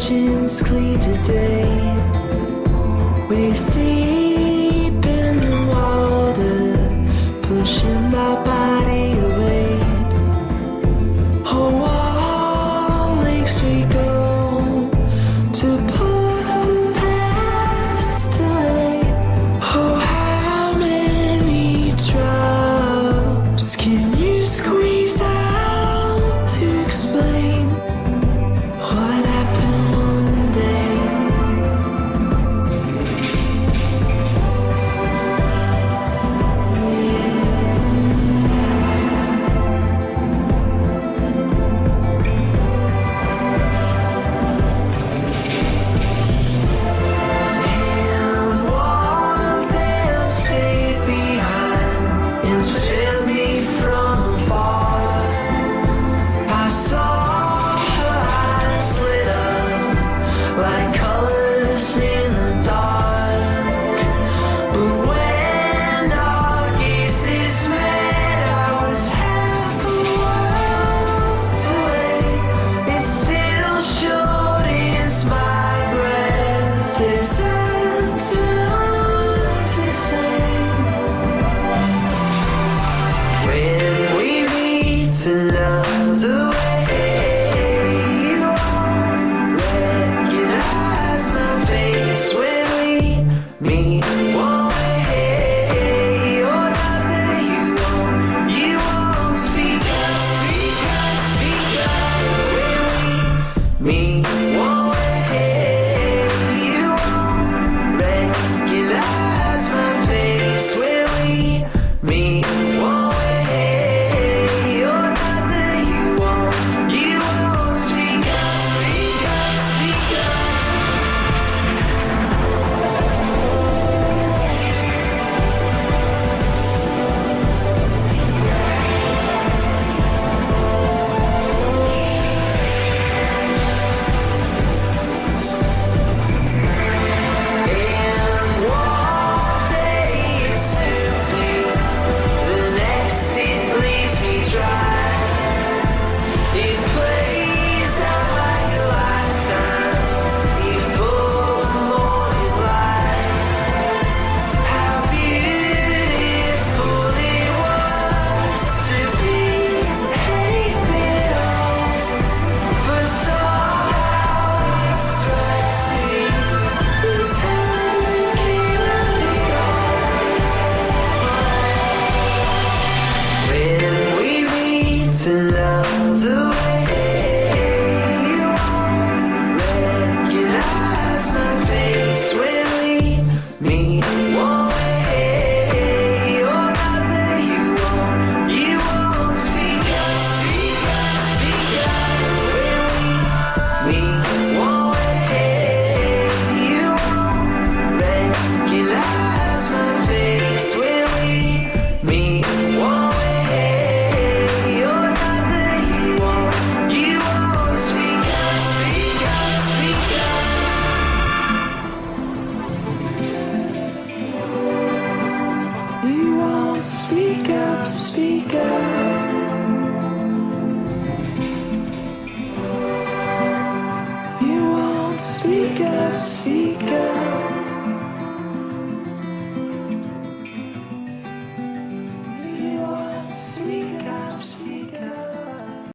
kitchen's clean today. Waist deep in the water, pushing my body away. Oh, all lakes we go to put the past away. Oh, how many drops can you squeeze out to explain what happened one day? And one of them stayed behind and trailed me from afar. I saw her eyes lit up like colors in the dark. But when our gazes met, I was half a world away. It still shortens my breath. There's a ton to say when we meet another way. You won't recognize my face when we meet one way. Or not that you won't speak up, speak up, speak up when we meet one way. You won't recognize my face when we meet one way. Or not that you won't speak up, speak up, speak up. And one day it suits me, the next it leaves me dry. It plays out like a lifetime before the morning light. How beautiful it was to be anything at all. But somehow it strikes me the time came and it all. When we meet another way, you won't recognize my face when we meet one way. Or not that you won't speak up, speak up, speak up when we meet one way. You won't recognize my face when we meet one way. Or not that you won't speak up, speak up, speak up. You won't speak up, speak up. You won't speak up, speak up.